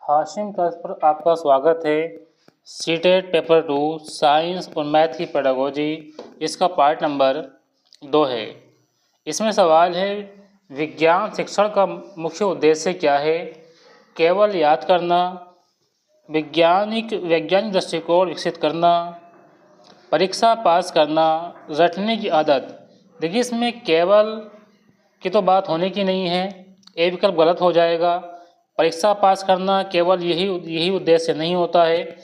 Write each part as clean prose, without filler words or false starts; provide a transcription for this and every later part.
Hashim class पर आपका स्वागत है। सीटेट पेपर 2 साइंस और मैथ की पेडागोजी, इसका पार्ट नंबर 2 है। इसमें सवाल है, विज्ञान शिक्षण का मुख्य उद्देश्य क्या है? केवल याद करना, वैज्ञानिक दृष्टिकोण विकसित करना, परीक्षा पास करना, रटने की आदत। देखिए, इसमें केवल की तो बात होने की नहीं है, ए विकल्प गलत हो जाएगा। परीक्षा पास करना केवल यही उद्देश्य नहीं होता है।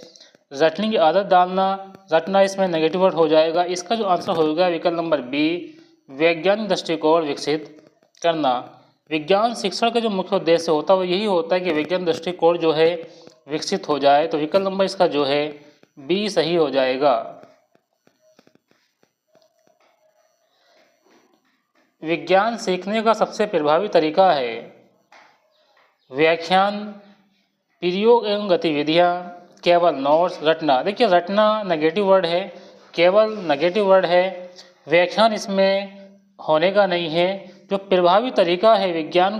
रटने की आदत डालना, रटना इसमें नेगेटिव वर्ड हो जाएगा। इसका जो आंसर होगा विकल्प नंबर बी, वैज्ञानिक दृष्टिकोण विकसित करना। विज्ञान शिक्षण का जो मुख्य उद्देश्य होता है वो यही होता है कि विज्ञान दृष्टिकोण जो है विकसित हो जाए। तो विकल्प नंबर इसका जो है बी सही हो जाएगा। विज्ञान सीखने का सबसे प्रभावी तरीका है व्याख्यान, प्रयोग एवं गतिविधियाँ, केवल नोट्स, रटना। देखिए, रटना नेगेटिव वर्ड है, केवल नेगेटिव वर्ड है, व्याख्यान इसमें होने का नहीं है। जो प्रभावी तरीका है विज्ञान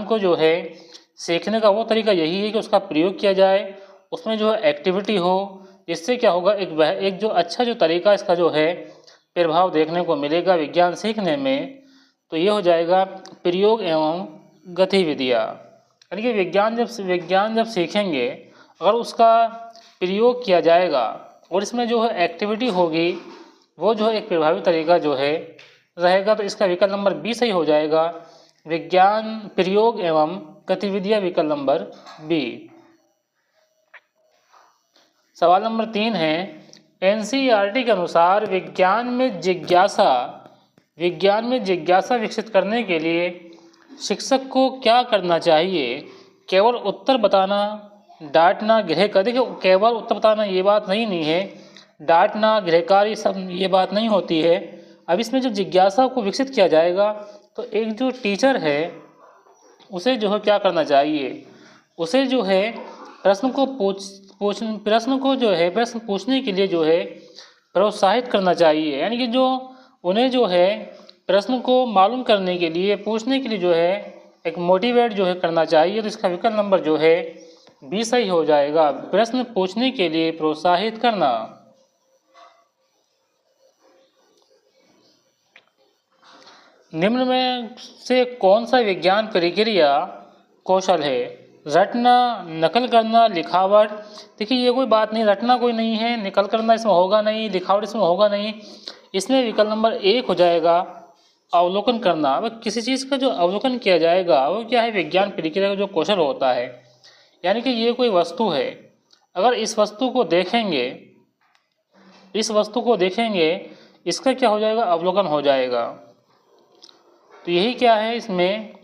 को जो है सीखने का, वो तरीका यही है कि उसका प्रयोग किया जाए, उसमें जो है एक्टिविटी हो। इससे क्या होगा, एक जो अच्छा जो तरीका इसका जो है प्रभाव देखने को मिलेगा विज्ञान सीखने में। तो ये हो जाएगा प्रयोग एवं गतिविधियाँ। यानी कि विज्ञान जब सीखेंगे, अगर उसका प्रयोग किया जाएगा और इसमें जो है एक्टिविटी होगी, वो जो है एक प्रभावी तरीका जो है रहेगा। तो इसका विकल्प नंबर बी सही हो जाएगा। विज्ञान प्रयोग एवं गतिविधियाँ, विकल्प नंबर बी। सवाल नंबर 3 है, एनसीईआरटी के अनुसार विज्ञान में जिज्ञासा विकसित करने के लिए शिक्षक को क्या करना चाहिए? केवल उत्तर बताना, डांटना, गृहकार्य। देखिए, केवल उत्तर बताना ये बात नहीं है, डांटना, गृहकार्य सब ये बात नहीं होती है। अब इसमें जो जिज्ञासा को विकसित किया जाएगा, तो एक जो टीचर है उसे जो है क्या करना चाहिए? उसे जो है प्रश्न पूछने के लिए जो है प्रोत्साहित करना चाहिए। यानी कि जो उन्हें जो है प्रश्न को मालूम करने के लिए, पूछने के लिए जो है एक मोटिवेट जो है करना चाहिए। तो इसका विकल्प नंबर जो है बी सही हो जाएगा। प्रश्न पूछने के लिए प्रोत्साहित करना। निम्न में से कौन सा विज्ञान प्रक्रिया कौशल है? रटना, नकल करना, लिखावट। देखिए, ये कोई बात नहीं, रटना कोई नहीं है, नकल करना इसमें होगा नहीं, लिखावट इसमें होगा नहीं। इसमें विकल्प नंबर 1 हो जाएगा अवलोकन करना। अब किसी चीज़ का जो अवलोकन किया जाएगा वो क्या है? विज्ञान प्रक्रिया का जो कौशल होता है। यानी कि ये कोई वस्तु है, अगर इस वस्तु को देखेंगे, इसका क्या हो जाएगा? अवलोकन हो जाएगा। तो यही क्या है, इसमें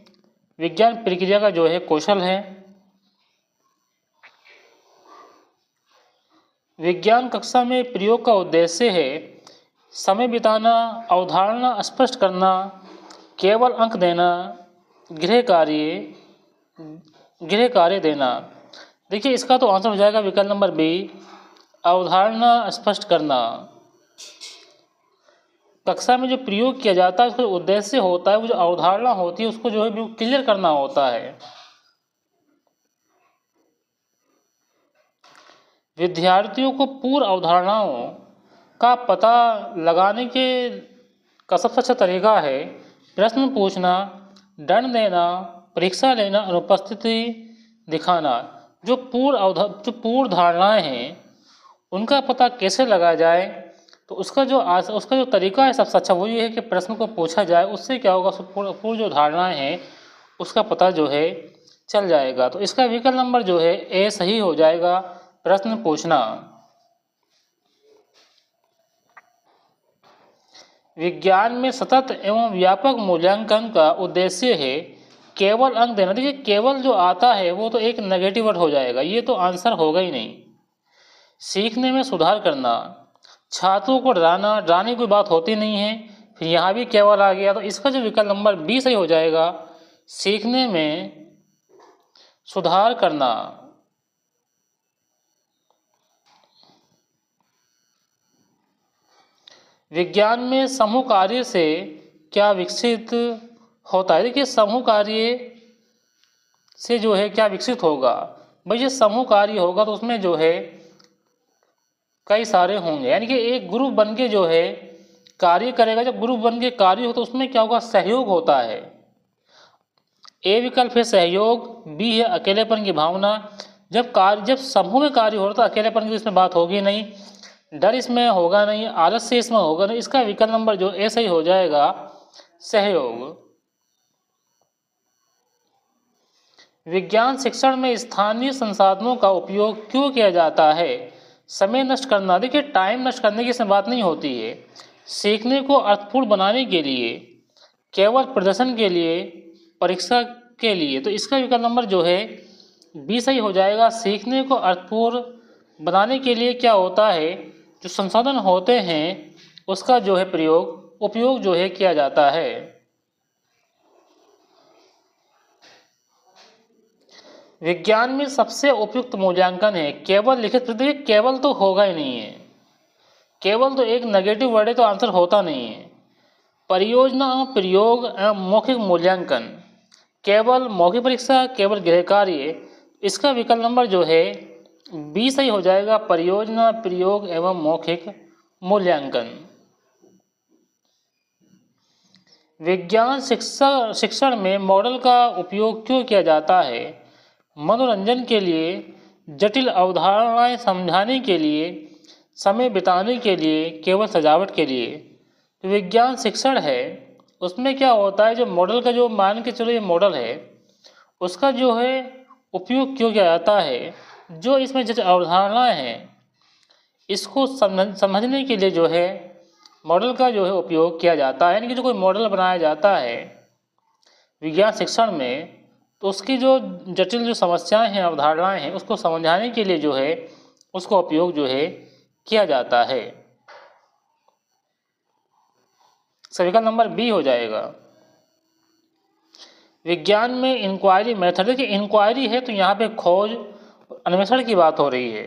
विज्ञान प्रक्रिया का जो है कौशल है। विज्ञान कक्षा में प्रयोग का उद्देश्य है समय बिताना, अवधारणा स्पष्ट करना, केवल अंक देना, गृह कार्य देना। देखिए, इसका तो आंसर हो जाएगा विकल्प नंबर बी, अवधारणा स्पष्ट करना। कक्षा में जो प्रयोग किया जाता है उसका जो उद्देश्य होता है, वो जो अवधारणा होती है उसको जो है क्लियर करना होता है। विद्यार्थियों को पूर्व अवधारणाओं का पता लगाने का सबसे अच्छा तरीका है प्रश्न पूछना, दंड देना, परीक्षा लेना, अनुपस्थिति दिखाना। जो पूर्व धारणाएं हैं उनका पता कैसे लगाया जाए, तो उसका जो तरीका है सबसे अच्छा वो ये है कि प्रश्न को पूछा जाए। उससे क्या होगा, पूर्व जो धारणाएं हैं उसका पता जो है चल जाएगा। तो इसका विकल्प नंबर जो है ए सही हो जाएगा, प्रश्न पूछना। विज्ञान में सतत एवं व्यापक मूल्यांकन का उद्देश्य है केवल अंक देना। देखिए, केवल जो आता है वो तो एक नेगेटिव वर्ड हो जाएगा, ये तो आंसर होगा ही नहीं। सीखने में सुधार करना, छात्रों को डराने की कोई बात होती नहीं है, फिर यहाँ भी केवल आ गया। तो इसका जो विकल्प नंबर बी सही हो जाएगा, सीखने में सुधार करना। विज्ञान में समूह कार्य से क्या विकसित होता है? देखिए, समूह कार्य से जो है क्या विकसित होगा? भाई ये समूह कार्य होगा तो उसमें जो है कई सारे होंगे, यानी कि एक ग्रुप बन के जो है कार्य करेगा। जब ग्रुप बन के कार्य हो तो उसमें क्या होगा? सहयोग होता है। ए विकल्प है सहयोग, बी है अकेलेपन की भावना। जब समूह में कार्य हो रहा तो अकेलेपन की इसमें बात होगी नहीं, डर इसमें होगा नहीं, आलस्य इसमें होगा नहीं। इसका विकल्प नंबर जो ऐसा ही हो जाएगा, सहयोग। विज्ञान शिक्षण में स्थानीय संसाधनों का उपयोग क्यों किया जाता है? समय नष्ट करना, देखिए टाइम नष्ट करने की इसमें बात नहीं होती है। सीखने को अर्थपूर्ण बनाने के लिए, केवल प्रदर्शन के लिए, परीक्षा के लिए। तो इसका विकल्प नंबर जो है बी सही हो जाएगा। सीखने को अर्थपूर्ण बनाने के लिए क्या होता है? जो संसाधन होते हैं उसका जो है उपयोग जो है किया जाता है। विज्ञान में सबसे उपयुक्त मूल्यांकन है केवल लिखित प्रतिक्रिया। केवल तो होगा ही नहीं है, केवल तो एक नेगेटिव वर्ड है तो आंसर होता नहीं है। परियोजना, प्रयोग एवं मौखिक मूल्यांकन, केवल मौखिक परीक्षा, केवल गृह कार्य। इसका विकल्प नंबर जो है बी सही हो जाएगा। परियोजना, प्रयोग एवं मौखिक मूल्यांकन। विज्ञान शिक्षण में मॉडल का उपयोग क्यों किया जाता है? मनोरंजन के लिए, जटिल अवधारणाएं समझाने के लिए, समय बिताने के लिए, केवल सजावट के लिए। तो विज्ञान शिक्षण है उसमें क्या होता है? जो मॉडल का जो मान के चलो ये मॉडल है उसका जो है उपयोग क्यों किया जाता है? जो इसमें जटिल अवधारणाएं हैं इसको समझने के लिए जो है मॉडल का जो है उपयोग किया जाता है। यानी कि जो कोई मॉडल बनाया जाता है विज्ञान शिक्षण में तो उसकी जो जटिल जो समस्याएं हैं, अवधारणाएं हैं, उसको समझाने के लिए जो है उसका उपयोग जो है किया जाता है। सभी का नंबर बी हो जाएगा। विज्ञान में इंक्वायरी मेथड, देखिए इंक्वायरी है तो यहाँ पे खोज अन्वेषण की बात हो रही है,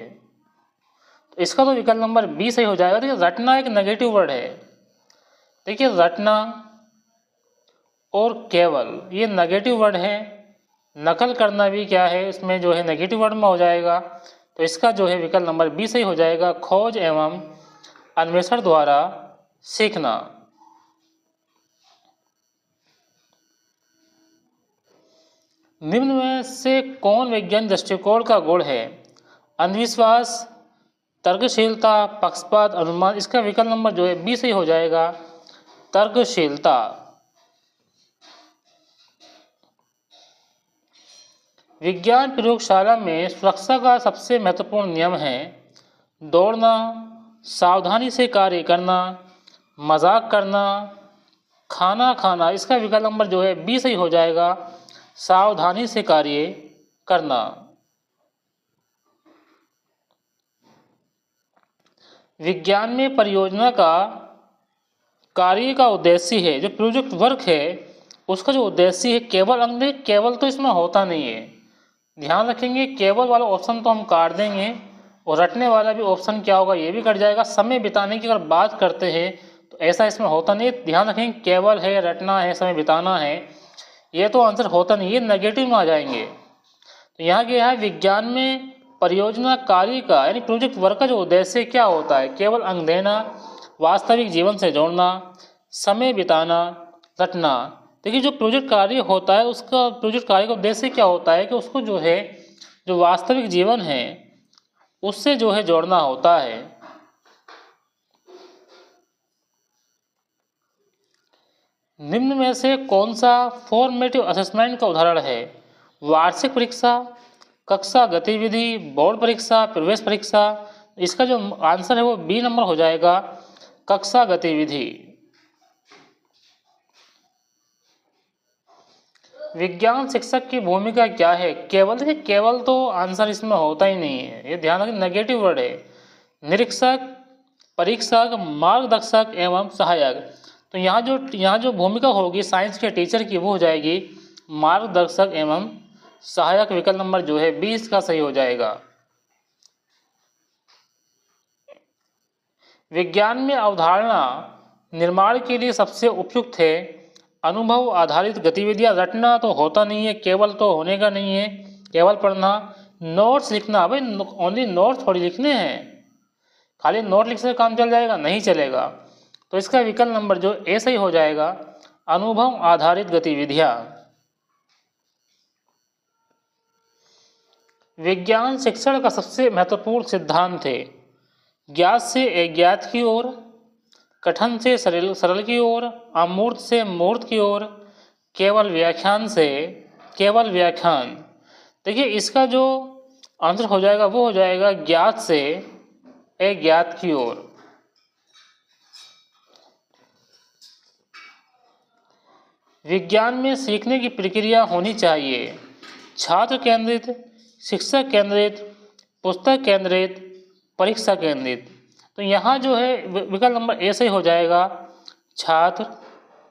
तो इसका तो विकल्प नंबर बी सही हो जाएगा। देखिए रटना एक नेगेटिव वर्ड है। देखिए रटना और केवल ये नेगेटिव वर्ड है। नकल करना भी क्या है? इसमें जो है नेगेटिव वर्ड में हो जाएगा। तो इसका जो है विकल्प नंबर बी सही हो जाएगा। खोज एवं अन्वेषण द्वारा सीखना। निम्न में से कौन वैज्ञानिक दृष्टिकोण का गुण है? अंधविश्वास, तर्कशीलता, पक्षपात, अनुमान। इसका विकल्प नंबर जो है बी सही हो जाएगा। तर्कशीलता। विज्ञान प्रयोगशाला में सुरक्षा का सबसे महत्वपूर्ण नियम है दौड़ना, सावधानी से कार्य करना, मजाक करना, खाना खाना। इसका विकल्प नंबर जो है बी सही हो जाएगा। सावधानी से कार्य करना। विज्ञान में परियोजना का कार्य का उद्देश्य है, जो प्रोजेक्ट वर्क है उसका जो उद्देश्य है केवल अंग, केवल तो इसमें होता नहीं है। ध्यान रखेंगे केवल वाला ऑप्शन तो हम काट देंगे और रटने वाला भी ऑप्शन क्या होगा ये भी कट जाएगा। समय बिताने की अगर बात करते हैं तो ऐसा इसमें होता नहीं है। ध्यान रखेंगे केवल है, रटना है, समय बिताना है, ये तो आंसर होता नहीं, ये नेगेटिव में आ जाएंगे। तो यहाँ क्या है? विज्ञान में परियोजना कार्य का यानी प्रोजेक्ट वर्क का जो उद्देश्य क्या होता है? केवल अंक देना, वास्तविक जीवन से जोड़ना, समय बिताना, रटना। देखिए जो प्रोजेक्ट कार्य होता है उसका प्रोजेक्ट कार्य का उद्देश्य क्या होता है कि उसको जो है जो वास्तविक जीवन है उससे जो है जोड़ना होता है। निम्न में से कौन सा फॉर्मेटिव असेसमेंट का उदाहरण है? वार्षिक परीक्षा, कक्षा गतिविधि, बोर्ड परीक्षा, प्रवेश परीक्षा। इसका जो आंसर है वो बी नंबर हो जाएगा। कक्षा गतिविधि। विज्ञान शिक्षक की भूमिका क्या है? केवल, देखिए केवल तो आंसर इसमें होता ही नहीं है, ये ध्यान रखें नेगेटिव वर्ड है। निरीक्षक, परीक्षक, मार्गदर्शक एवं सहायक। तो यहाँ जो भूमिका होगी साइंस के टीचर की वो हो जाएगी मार्गदर्शक एवं सहायक। विकल्प नंबर जो है 20 का सही हो जाएगा। विज्ञान में अवधारणा निर्माण के लिए सबसे उपयुक्त है अनुभव आधारित गतिविधियां, रटना तो होता नहीं है, केवल तो होने का नहीं है, केवल पढ़ना। नोट्स लिखना, भाई ओनली नोट्स थोड़ी लिखने हैं, खाली नोट लिखने से काम चल जाएगा, नहीं चलेगा। तो इसका विकल्प नंबर जो ए सही हो जाएगा, अनुभव आधारित गतिविधियां। विज्ञान शिक्षण का सबसे महत्वपूर्ण सिद्धांत है, ज्ञात से अज्ञात की ओर, कठिन से सरल सरल की ओर, अमूर्त से मूर्त की ओर, केवल व्याख्यान से केवल व्याख्यान। देखिए इसका जो आंसर हो जाएगा वो हो जाएगा ज्ञात से अज्ञात की ओर। विज्ञान में सीखने की प्रक्रिया होनी चाहिए छात्र केंद्रित, शिक्षक केंद्रित, पुस्तक केंद्रित, परीक्षा केंद्रित। तो यहाँ जो है विकल्प नंबर ए सही हो जाएगा, छात्र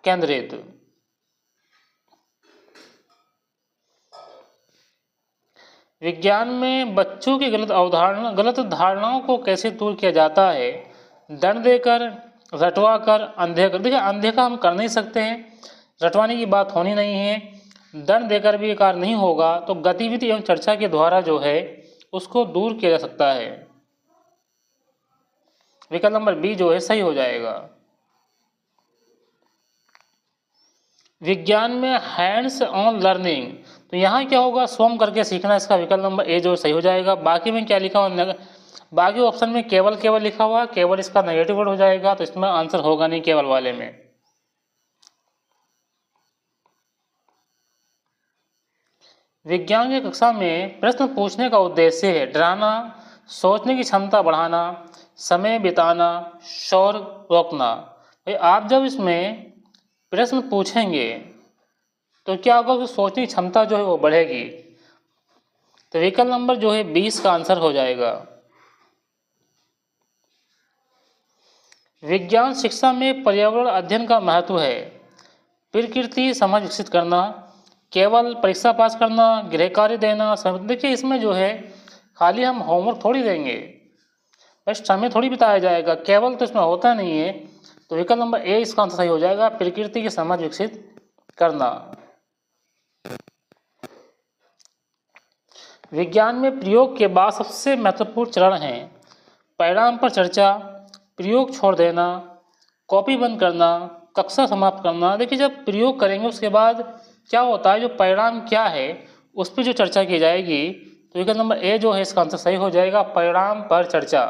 केंद्रित। विज्ञान में बच्चों की गलत धारणाओं को कैसे दूर किया जाता है, दंड देकर, रटवा कर, अंधे कर। देखिए अंधे का हम कर नहीं सकते हैं, रटवाने की बात होनी नहीं है, दंड देकर भी कार्य नहीं होगा, तो गतिविधि एवं चर्चा के द्वारा जो है उसको दूर किया जा सकता है। विकल्प नंबर बी जो है सही हो जाएगा। विज्ञान में हैंड्स ऑन लर्निंग, तो यहाँ क्या होगा, स्वयं करके सीखना, इसका विकल्प नंबर ए जो सही हो जाएगा। बाकी में क्या लिखा हुआ, बाकी ऑप्शन में केवल केवल लिखा हुआ, केवल इसका नेगेटिव वर्ड हो जाएगा, तो इसमें आंसर होगा नहीं केवल वाले में। विज्ञान की कक्षा में प्रश्न पूछने का उद्देश्य है डराना, सोचने की क्षमता बढ़ाना, समय बिताना, शोर रोकना। भाई आप जब इसमें प्रश्न पूछेंगे तो क्या होगा कि सोचने की क्षमता जो है वो बढ़ेगी। तो विकल्प नंबर जो है 20 का आंसर हो जाएगा। विज्ञान शिक्षा में पर्यावरण अध्ययन का महत्व है प्रकृति समझ विकसित करना, केवल परीक्षा पास करना, गृह कार्य देना। देखिए इसमें जो है खाली हम होमवर्क थोड़ी देंगे, बस समय थोड़ी बिताया जाएगा, केवल तो इसमें होता नहीं है। तो विकल्प नंबर ए इसका आंसर सही हो जाएगा, प्रकृति की समझ विकसित करना। विज्ञान में प्रयोग के बाद सबसे महत्वपूर्ण चरण है परिणाम पर चर्चा, प्रयोग छोड़ देना, कॉपी बंद करना, कक्षा समाप्त करना। देखिए जब प्रयोग करेंगे उसके बाद क्या होता है, जो परिणाम क्या है उस पर जो चर्चा की जाएगी। तो विकल्प नंबर ए जो है इसका आंसर सही हो जाएगा, परिणाम पर चर्चा।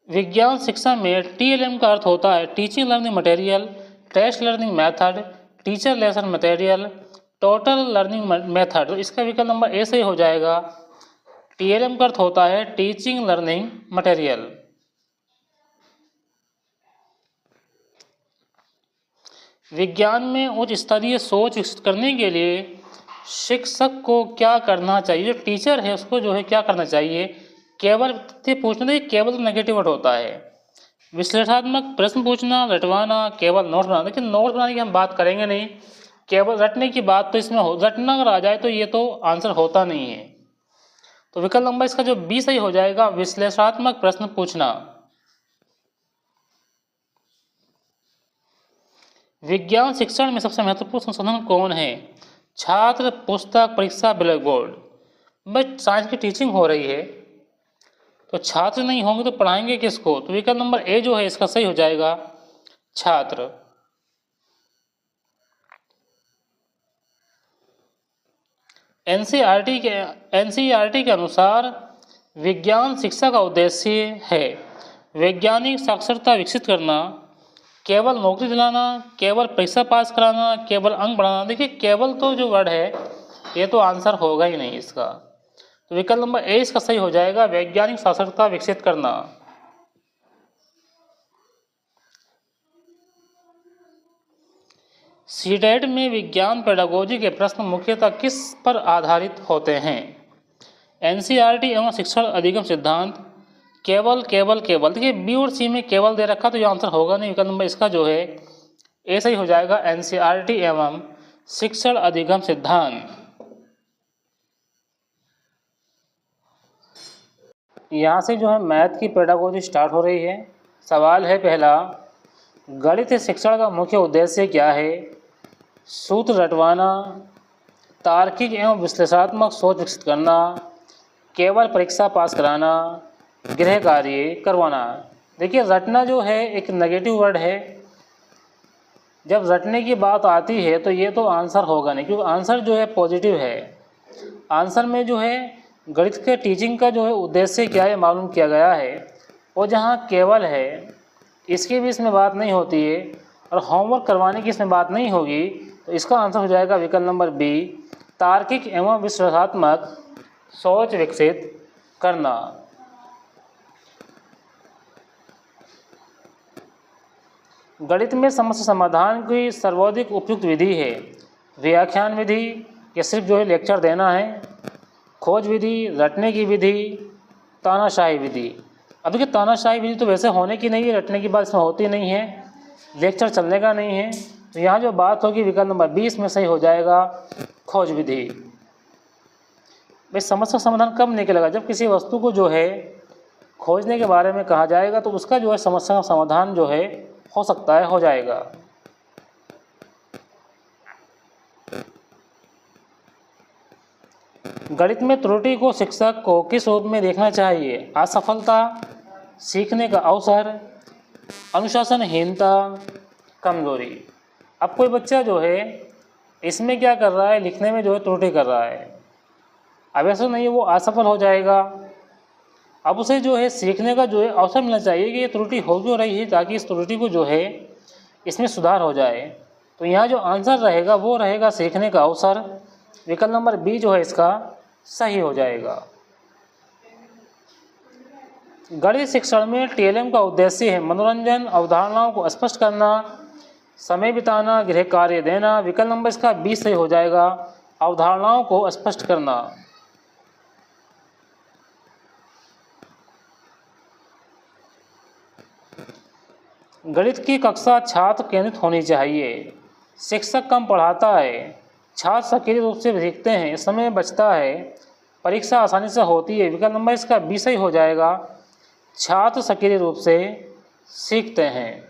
विज्ञान शिक्षा में टीएलएम का अर्थ होता है teaching learning material, test learning method, teacher lesson material, total learning method. तो इसका विकल्प नंबर ए सही हो जाएगा, टीएलएम का अर्थ होता है टीचिंग लर्निंग मटेरियल। विज्ञान में उच्च स्तरीय सोच विकसित करने के लिए शिक्षक को क्या करना चाहिए, जो टीचर है उसको जो है क्या करना चाहिए, केवल पूछना, केवल नेगेटिव वर्ड होता है। विश्लेषणात्मक प्रश्न पूछना, रटवाना, केवल नोट्स बनाना। देखिए नोट्स बनाने की हम बात करेंगे नहीं, केवल रटने की बात तो इसमें रटना अगर आ जाए तो ये तो आंसर होता नहीं है। तो विकल्प नंबर इसका जो बी सही हो जाएगा, विश्लेषणात्मक प्रश्न पूछना। विज्ञान शिक्षण में सबसे महत्वपूर्ण संसाधन कौन है, छात्र, पुस्तक, परीक्षा, ब्लैक बोर्ड। बस साइंस की टीचिंग हो रही है तो छात्र नहीं होंगे तो पढ़ाएंगे किसको। तो विकल्प नंबर ए जो है इसका सही हो जाएगा, छात्र। एनसीईआरटी के अनुसार विज्ञान शिक्षा का उद्देश्य है वैज्ञानिक साक्षरता विकसित करना, केवल नौकरी दिलाना, केवल परीक्षा पास कराना, केवल अंक बढ़ाना। देखिए केवल तो जो वर्ड है ये तो आंसर होगा ही नहीं इसका। तो विकल्प नंबर ए इसका सही हो जाएगा, वैज्ञानिक साक्षरता विकसित करना। सीटेट में विज्ञान पेडागोजी के प्रश्न मुख्यतः किस पर आधारित होते हैं, एनसीईआरटी एवं शिक्षण अधिगम सिद्धांत, केवल केवल केवल। देखिए बी और सी में केवल दे रखा तो ये आंसर होगा नहीं, विकल्प नंबर इसका जो है ए सही हो जाएगा, एनसीईआरटी एवं शिक्षण अधिगम सिद्धांत। यहाँ से जो है मैथ की पेडागोजी स्टार्ट हो रही है, सवाल है पहला, गणित शिक्षण का मुख्य उद्देश्य क्या है? सूत्र रटवाना, तार्किक एवं विश्लेषणात्मक सोच विकसित करना, केवल परीक्षा पास कराना, गृह कार्य करवाना। देखिए रटना जो है एक नेगेटिव वर्ड है। जब रटने की बात आती है तो ये तो आंसर होगा नहीं, क्योंकि आंसर जो है पॉजिटिव है। आंसर में जो है गणित के टीचिंग का जो है उद्देश्य क्या है मालूम किया गया है, और जहाँ केवल है इसकी भी इसमें बात नहीं होती है, और होमवर्क करवाने की इसमें बात नहीं होगी, तो इसका आंसर हो जाएगा विकल्प नंबर बी, तार्किक एवं विश्लेषणात्मक सोच विकसित करना। गणित में समस्या समाधान की सर्वाधिक उपयुक्त विधि है व्याख्यान विधि, या सिर्फ जो है लेक्चर देना है, खोज विधि, रटने की विधि, तानाशाही विधि। अब देखिए तानाशाही विधि तो वैसे होने की नहीं है, रटने की बात इसमें होती नहीं है, लेक्चर चलने का नहीं है, तो यहाँ जो बात होगी विकल्प नंबर 20 में सही हो जाएगा, खोज विधि। भाई समस्या समाधान कब निकलेगा? जब किसी वस्तु को जो है खोजने के बारे में कहा जाएगा, तो उसका जो है समस्या का समाधान जो है हो सकता है, हो जाएगा। गणित में त्रुटि को शिक्षक को किस रूप में देखना चाहिए? असफलता, सीखने का अवसर, अनुशासनहीनता, कमजोरी। अब कोई बच्चा जो है इसमें क्या कर रहा है, लिखने में जो है त्रुटि कर रहा है, अब ऐसा नहीं है वो असफल हो जाएगा। अब उसे जो है सीखने का जो है अवसर मिलना चाहिए कि ये त्रुटि हो क्यों रही है, ताकि इस त्रुटि को जो है इसमें सुधार हो जाए। तो यहाँ जो आंसर रहेगा वो रहेगा सीखने का अवसर। विकल्प नंबर बी जो है इसका सही हो जाएगा। गणित शिक्षण में टीएलएम का उद्देश्य है मनोरंजन, अवधारणाओं को स्पष्ट करना, समय बिताना, गृह कार्य देना। विकल्प नंबर इसका बी सही हो जाएगा, अवधारणाओं को स्पष्ट करना। गणित की कक्षा छात्र केंद्रित होनी चाहिए। शिक्षक कम पढ़ाता है, छात्र सक्रिय रूप से सीखते हैं, समय बचता है, परीक्षा आसानी से होती है। विकल्प नंबर इसका बी सही हो जाएगा, छात्र सक्रिय रूप से सीखते हैं।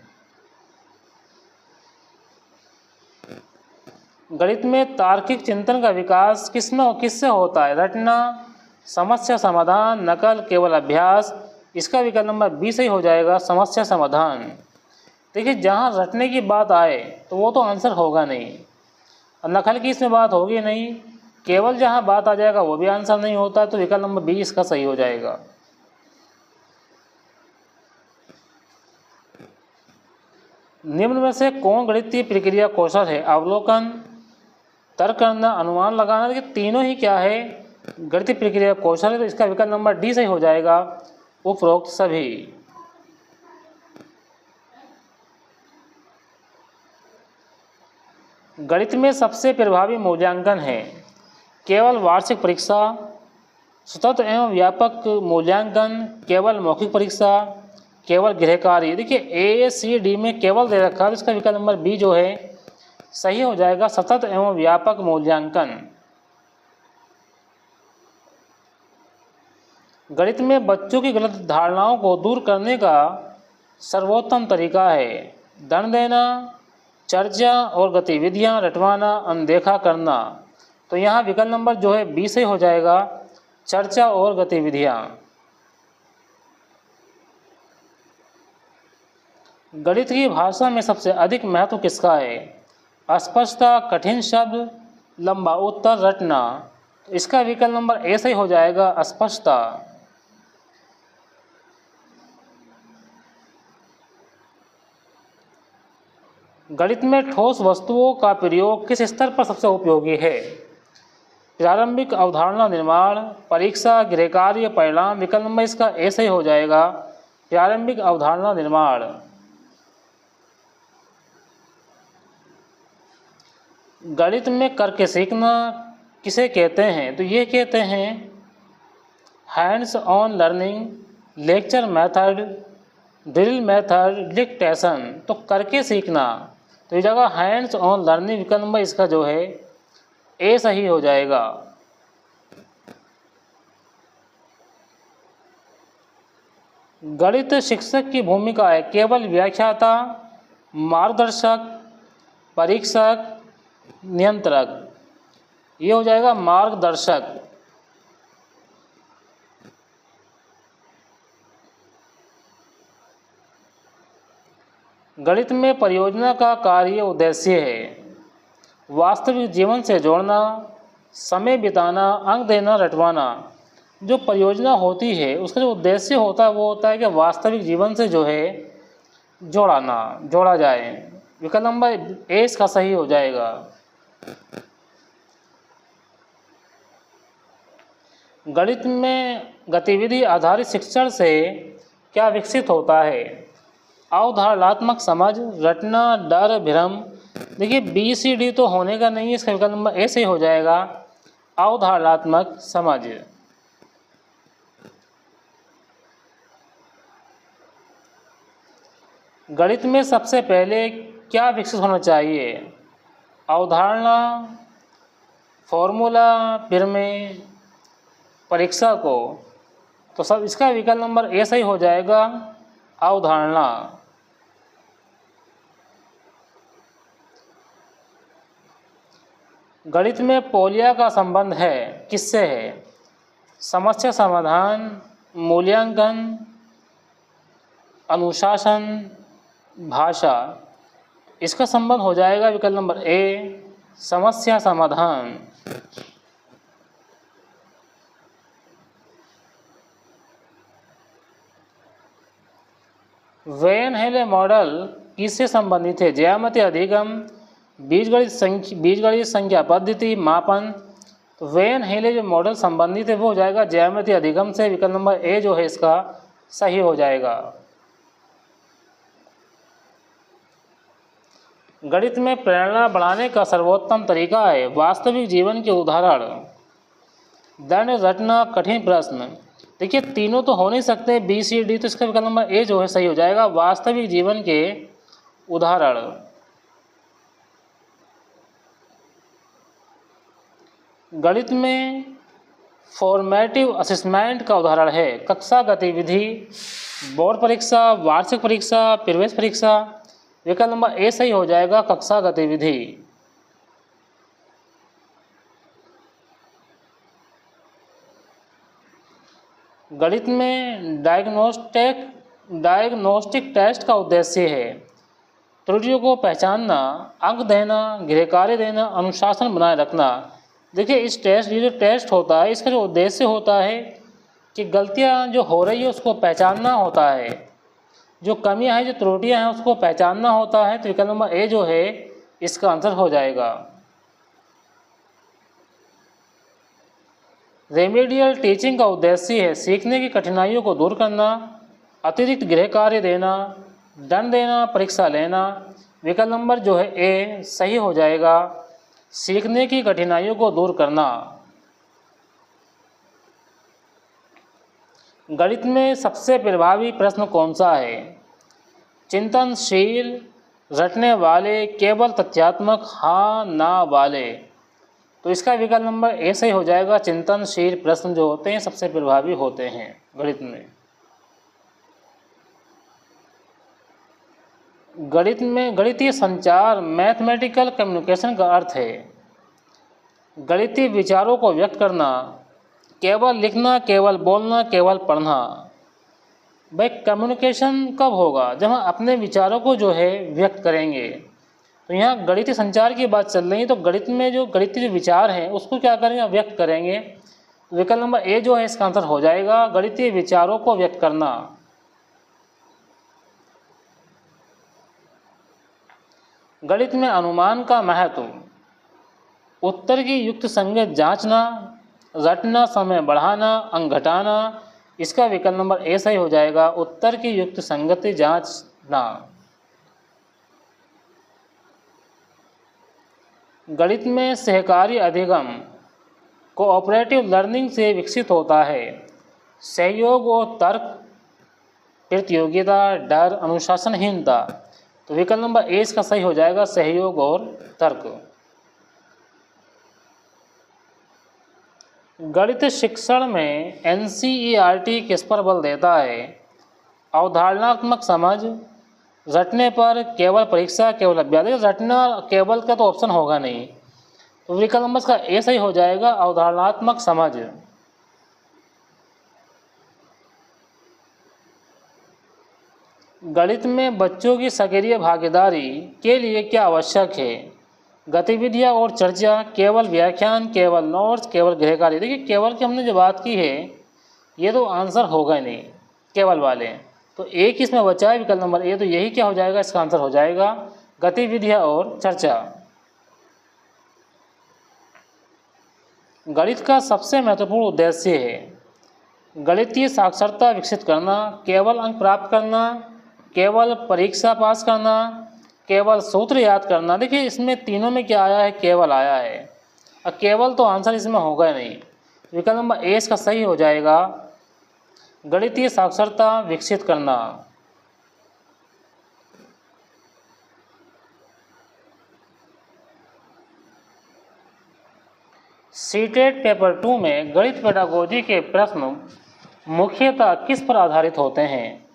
गणित में तार्किक चिंतन का विकास किससे होता है? रटना, समस्या समाधान, नकल, केवल अभ्यास। इसका विकल्प नंबर बी सही हो जाएगा, समस्या समाधान। देखिए जहाँ रटने की बात आए तो वो तो आंसर होगा नहीं, और नकल की इसमें बात होगी नहीं, केवल जहाँ बात आ जाएगा वो भी आंसर नहीं होता, तो विकल्प नंबर बी इसका सही हो जाएगा। निम्न में से कौन गणितीय प्रक्रिया कौशल है? अवलोकन, तर्क करना, अनुमान लगाना। देखिए तीनों ही क्या है, गणितीय प्रक्रिया कौशल है, तो इसका विकल्प नंबर डी सही हो जाएगा, उपरोक्त सभी। गणित में सबसे प्रभावी मूल्यांकन है केवल वार्षिक परीक्षा, स्वतंत्र एवं व्यापक मूल्यांकन, केवल मौखिक परीक्षा, केवल गृह कार्य। देखिए ए सी डी में केवल दे रखा है, तो इसका विकल्प नंबर बी जो है सही हो जाएगा, सतत एवं व्यापक मूल्यांकन। गणित में बच्चों की गलत धारणाओं को दूर करने का सर्वोत्तम तरीका है दंड देना, चर्चा और गतिविधियां रटवाना, अनदेखा करना। तो यहाँ विकल्प नंबर जो है बी से हो जाएगा, चर्चा और गतिविधियां। गणित की भाषा में सबसे अधिक महत्व किसका है? अस्पष्टता, कठिन शब्द, लंबा उत्तर, रटना। तो इसका विकल्प नंबर ए से हो जाएगा, अस्पष्टता। गणित में ठोस वस्तुओं का प्रयोग किस स्तर पर सबसे उपयोगी है? प्रारंभिक अवधारणा निर्माण, परीक्षा, गृह कार्य, परिणाम। विकल्प नंबर इसका ए से हो जाएगा, प्रारंभिक अवधारणा निर्माण। गणित में करके सीखना किसे कहते हैं? तो ये कहते हैं hands on learning, lecture method, drill method, dictation. तो करके सीखना, तो ये जगह हैंड्स ऑन लर्निंग, विकल्प नंबर इसका जो है ए सही हो जाएगा। गणित शिक्षक की भूमिका है केवल व्याख्याता, मार्गदर्शक, परीक्षक, नियंत्रक। ये हो जाएगा मार्गदर्शक। गणित में परियोजना का कार्य उद्देश्य है वास्तविक जीवन से जोड़ना, समय बिताना, अंक देना, रटवाना। जो परियोजना होती है उसका जो उद्देश्य होता है वो होता है कि वास्तविक जीवन से जो है जोड़ा जाए। विकल्प नंबर ए इसका सही हो जाएगा। गणित में गतिविधि आधारित शिक्षण से क्या विकसित होता है? अवधारणात्मक समझ, रटना, डर, भ्रम। देखिए बी सी डी तो होने का नहीं है, इसका विकल्प नंबर ए से हो जाएगा अवधारणात्मक समझ। गणित में सबसे पहले क्या विकसित होना चाहिए? अवधारणा, फॉर्मूला, प्रमेय, परीक्षा को। तो सब इसका विकल्प नंबर ए सही हो जाएगा अवधारणा। गणित में पोलिया का संबंध है किससे है? समस्या समाधान, मूल्यांकन, अनुशासन, भाषा। इसका संबंध हो जाएगा विकल्प नंबर ए समस्या समाधान। वेन हेले मॉडल किससे संबंधित है? ज्यामिति अधिगम, बीजगणित संख्या पद्धति, मापन। तो वेन हेले जो मॉडल संबंधित है वो हो जाएगा ज्यामिति अधिगम से। विकल्प नंबर ए जो है इसका सही हो जाएगा। गणित में प्रेरणा बढ़ाने का सर्वोत्तम तरीका है वास्तविक जीवन के उदाहरण, दंड, रटना, कठिन प्रश्न। देखिए तीनों तो हो नहीं सकते बी सी डी, तो इसका विकल्प नंबर ए जो है सही हो जाएगा वास्तविक जीवन के उदाहरण। गणित में फॉर्मेटिव असेसमेंट का उदाहरण है कक्षा गतिविधि, बोर्ड परीक्षा, वार्षिक परीक्षा, प्रवेश परीक्षा। विकल्प नंबर ए सही हो जाएगा कक्षा गतिविधि। गणित में डायग्नोस्टिक टेस्ट का उद्देश्य है त्रुटियों को पहचानना, अंक देना, गृहकार्य देना, अनुशासन बनाए रखना। देखिए ये जो टेस्ट होता है इसका जो उद्देश्य होता है कि गलतियां जो हो रही है उसको पहचानना होता है, जो कमियां हैं, जो त्रुटियां हैं उसको पहचानना होता है। तो विकल्प नंबर ए जो है इसका आंसर हो जाएगा। रेमेडियल टीचिंग का उद्देश्य है सीखने की कठिनाइयों को दूर करना, अतिरिक्त गृह कार्य देना, दंड देना, परीक्षा लेना। विकल्प नंबर जो है ए सही हो जाएगा सीखने की कठिनाइयों को दूर करना। गणित में सबसे प्रभावी प्रश्न कौन सा है? चिंतनशील, रटने वाले, केवल तथ्यात्मक, हाँ ना वाले। तो इसका विकल्प नंबर ए सही हो जाएगा चिंतनशील प्रश्न जो होते हैं सबसे प्रभावी होते हैं गणित में। गणित में गणितीय संचार मैथमेटिकल कम्युनिकेशन का अर्थ है गणितीय विचारों को व्यक्त करना, केवल लिखना, केवल बोलना, केवल पढ़ना। भाई कम्युनिकेशन कब होगा? जब हम अपने विचारों को जो है व्यक्त करेंगे। तो यहाँ गणितीय संचार की बात चल रही है, तो गणित में जो गणितीय विचार हैं उसको क्या करेंगे? व्यक्त करेंगे। विकल्प नंबर ए जो है इसका आंसर हो जाएगा गणितीय विचारों को व्यक्त करना। गणित में अनुमान का महत्व, उत्तर की युक्त संगत जांचना, रटना, समय बढ़ाना, अंक घटाना। इसका विकल्प नंबर ए सही हो जाएगा उत्तर की युक्त संगति जांचना। गणित में सहकारी अधिगम कोऑपरेटिव लर्निंग से विकसित होता है सहयोग और तर्क, प्रतियोगिता, डर, अनुशासनहीनता। तो विकल्प नंबर ए इसका सही हो जाएगा सहयोग और तर्क। गणित शिक्षण में एनसीईआरटी किस पर बल देता है? अवधारणात्मक समझ, रटने पर केवल परीक्षा केवल अभ्यास। देखिए रटना केवल का तो ऑप्शन होगा नहीं, तो विकल्प नंबर का ए सही हो जाएगा, अवधारणात्मक समझ। गणित में बच्चों की सक्रिय भागीदारी के लिए क्या आवश्यक है? गतिविधियाँ और चर्चा, केवल व्याख्यान, केवल नोट्स, केवल गृह कार्य। देखिए केवल की हमने जो बात की है ये तो आंसर होगा ही नहीं केवल वाले, तो एक इसमें बचा है विकल्प नंबर ए, तो यही क्या हो जाएगा, इसका आंसर हो जाएगा गतिविधियाँ और चर्चा। गणित का सबसे महत्वपूर्ण उद्देश्य है गणितीय साक्षरता विकसित करना, केवल अंक प्राप्त करना, केवल परीक्षा पास करना, केवल सूत्र याद करना। देखिए इसमें तीनों में क्या आया है, केवल आया है, और केवल तो आंसर इसमें होगा नहीं, विकल्प नंबर ए इसका सही हो जाएगा, गणितीय साक्षरता विकसित करना। सीटेट पेपर 2 में गणित पेडागोजी के प्रश्न मुख्यतः किस पर आधारित होते हैं?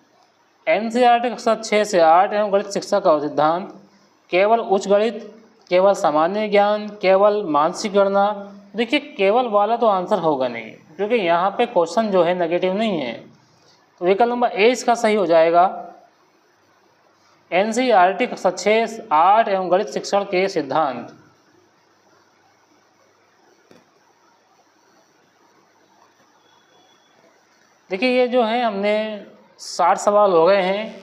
एनसीईआरटी कक्षा 6 से 8 एवं गणित शिक्षा का सिद्धांत, केवल उच्च गणित, केवल सामान्य ज्ञान, केवल मानसिक गणना। देखिए केवल वाला तो आंसर होगा नहीं, क्योंकि यहाँ पे क्वेश्चन जो है नेगेटिव नहीं है, तो विकल्प नंबर ए इसका सही हो जाएगा, एनसीईआरटी कक्षा 6, 8 एवं गणित शिक्षण के सिद्धांत। देखिए ये जो है हमने 60 सवाल हो गए हैं,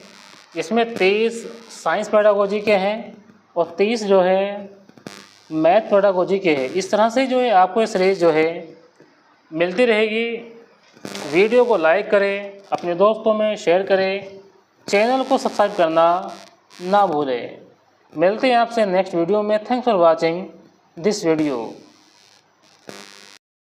इसमें 23 साइंस पेडागोजी के हैं और 30 जो है मैथ पेडागोजी के हैं। इस तरह से जो है आपको ये सीरीज जो है मिलती रहेगी। वीडियो को लाइक करें, अपने दोस्तों में शेयर करें, चैनल को सब्सक्राइब करना ना भूलें। मिलते हैं आपसे नेक्स्ट वीडियो में। Thanks for watching this video.